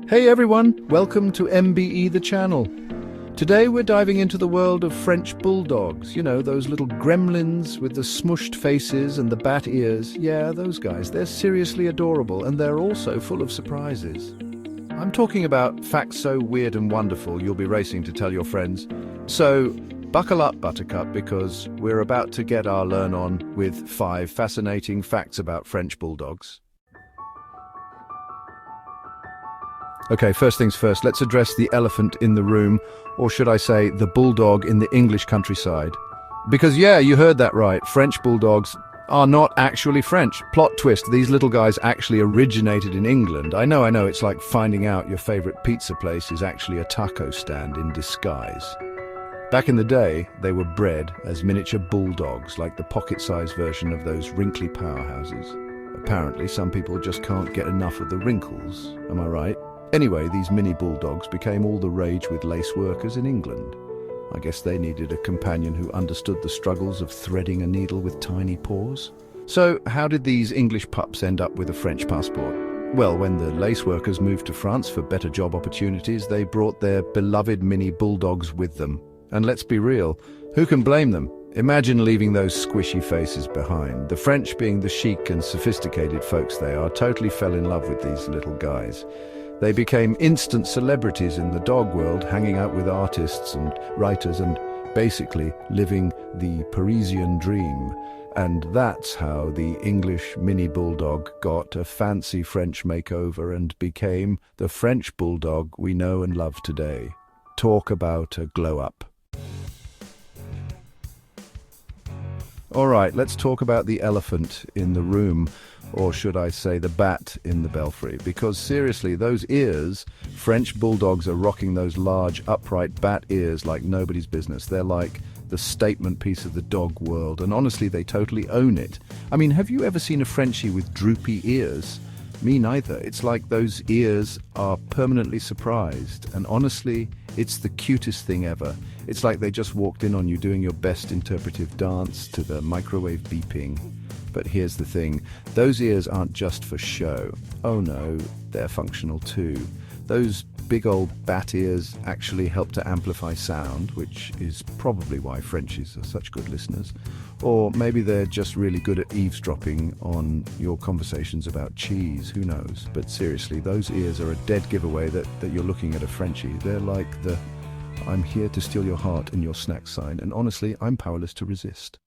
Hey everyone, welcome to MBE the channel. Today we're diving into the world of French Bulldogs. You know, those little gremlins with the smushed faces and the bat ears. Yeah, those guys. They're seriously adorable and they're also full of surprises. I'm talking about facts so weird and wonderful you'll be racing to tell your friends. So buckle up, Buttercup, because we're about to get our learn on with 5 fascinating facts about French Bulldogs. Okay, first things first, let's address the elephant in the room, or should I say, the bulldog in the English countryside. Because yeah, you heard that right, French Bulldogs are not actually French. Plot twist, these little guys actually originated in England. I know, it's like finding out your favorite pizza place is actually a taco stand in disguise. Back in the day, they were bred as miniature bulldogs, like the pocket-sized version of those wrinkly powerhouses. Apparently, some people just can't get enough of the wrinkles, am I right? Anyway, these mini bulldogs became all the rage with lace workers in England. I guess they needed a companion who understood the struggles of threading a needle with tiny paws. So, how did these English pups end up with a French passport? Well, when the lace workers moved to France for better job opportunities, they brought their beloved mini bulldogs with them. And let's be real, who can blame them? Imagine leaving those squishy faces behind. The French, being the chic and sophisticated folks they are, totally fell in love with these little guys. They became instant celebrities in the dog world, hanging out with artists and writers and basically living the Parisian dream. And that's how the English mini bulldog got a fancy French makeover and became the French bulldog we know and love today. Talk about a glow-up. All right, let's talk about the elephant in the room. Or should I say the bat in the belfry? Because seriously, those ears, French Bulldogs are rocking those large, upright bat ears like nobody's business. They're like the statement piece of the dog world, and honestly, they totally own it. I mean, have you ever seen a Frenchie with droopy ears? Me neither. It's like those ears are permanently surprised, and honestly, it's the cutest thing ever. It's like they just walked in on you doing your best interpretive dance to the microwave beeping. But here's the thing, those ears aren't just for show. Oh no, they're functional too. Those big old bat ears actually help to amplify sound, which is probably why Frenchies are such good listeners. Or maybe they're just really good at eavesdropping on your conversations about cheese, who knows. But seriously, those ears are a dead giveaway that you're looking at a Frenchie. They're like the "I'm here to steal your heart and your snack" sign, and honestly, I'm powerless to resist.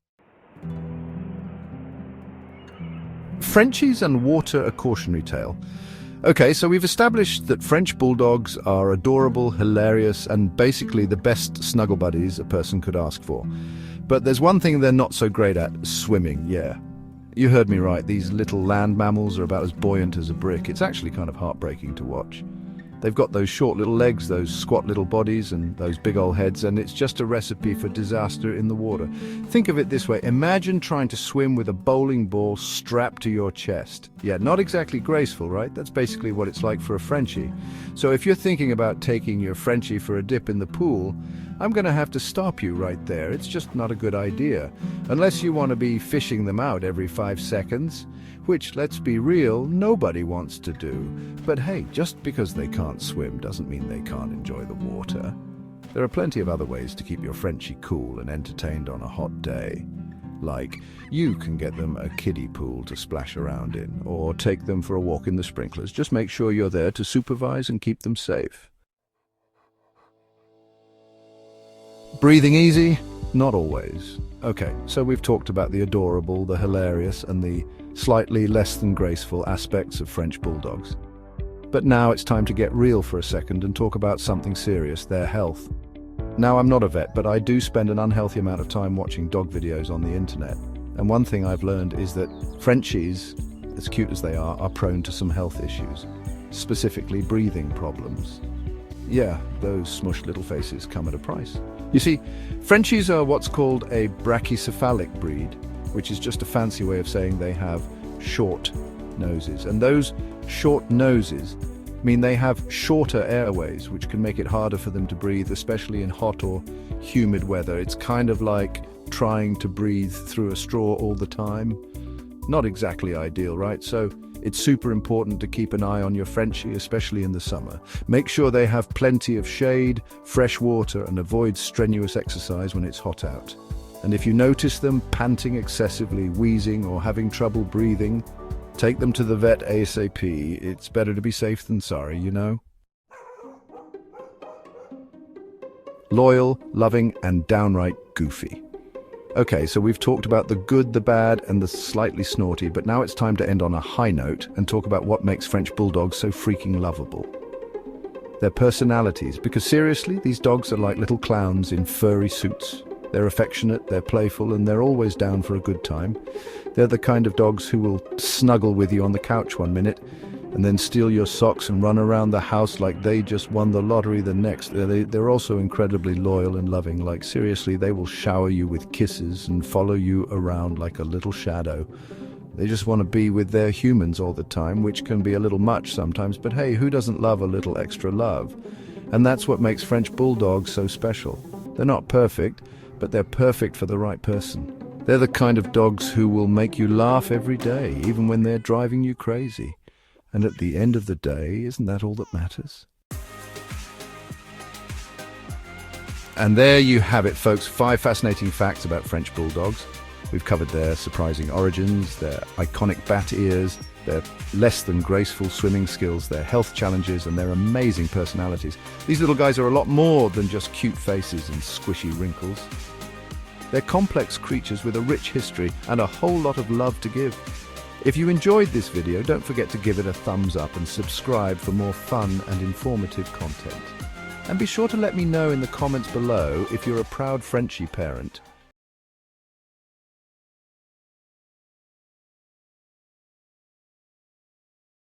Frenchies and water, a cautionary tale. Okay, so we've established that French Bulldogs are adorable, hilarious, and basically the best snuggle buddies a person could ask for. But there's one thing they're not so great at: swimming, yeah. You heard me right, these little land mammals are about as buoyant as a brick. It's actually kind of heartbreaking to watch. They've got those short little legs, those squat little bodies, and those big old heads, and it's just a recipe for disaster in the water. Think of it this way, imagine trying to swim with a bowling ball strapped to your chest. Yeah, not exactly graceful, right? That's basically what it's like for a Frenchie. So if you're thinking about taking your Frenchie for a dip in the pool, I'm going to have to stop you right there. It's just not a good idea. Unless you want to be fishing them out every 5 seconds, which, let's be real, nobody wants to do. But hey, just because they can't swim doesn't mean they can't enjoy the water. There are plenty of other ways to keep your Frenchie cool and entertained on a hot day. Like, you can get them a kiddie pool to splash around in, or take them for a walk in the sprinklers. Just make sure you're there to supervise and keep them safe. Breathing easy? Not always. Okay, so we've talked about the adorable, the hilarious, and the slightly less than graceful aspects of French Bulldogs. But now it's time to get real for a second and talk about something serious, their health. Now, I'm not a vet, but I do spend an unhealthy amount of time watching dog videos on the internet. And one thing I've learned is that Frenchies, as cute as they are prone to some health issues, specifically breathing problems. Yeah, those smushed little faces come at a price. You see, Frenchies are what's called a brachycephalic breed, which is just a fancy way of saying they have short noses. And those short noses mean they have shorter airways, which can make it harder for them to breathe, especially in hot or humid weather. It's kind of like trying to breathe through a straw all the time. Not exactly ideal, right? So It's super important to keep an eye on your Frenchie, especially in the summer. Make sure they have plenty of shade, fresh water, and avoid strenuous exercise when it's hot out. And if you notice them panting excessively, wheezing, or having trouble breathing, take them to the vet ASAP. It's better to be safe than sorry, you know? Loyal, loving, and downright goofy. Okay, so we've talked about the good, the bad, and the slightly snorty, but now it's time to end on a high note and talk about what makes French Bulldogs so freaking lovable. Their personalities, because seriously, these dogs are like little clowns in furry suits. They're affectionate, they're playful, and they're always down for a good time. They're the kind of dogs who will snuggle with you on the couch one minute, and then steal your socks and run around the house like they just won the lottery the next. They're also incredibly loyal and loving. Like seriously, they will shower you with kisses and follow you around like a little shadow. They just want to be with their humans all the time, which can be a little much sometimes, but hey, who doesn't love a little extra love? And that's what makes French Bulldogs so special. They're not perfect, but they're perfect for the right person. They're the kind of dogs who will make you laugh every day, even when they're driving you crazy. And at the end of the day, isn't that all that matters? And there you have it, folks. 5 fascinating facts about French Bulldogs. We've covered their surprising origins, their iconic bat ears, their less than graceful swimming skills, their health challenges, and their amazing personalities. These little guys are a lot more than just cute faces and squishy wrinkles. They're complex creatures with a rich history and a whole lot of love to give. If you enjoyed this video, don't forget to give it a thumbs up and subscribe for more fun and informative content. And be sure to let me know in the comments below if you're a proud Frenchie parent.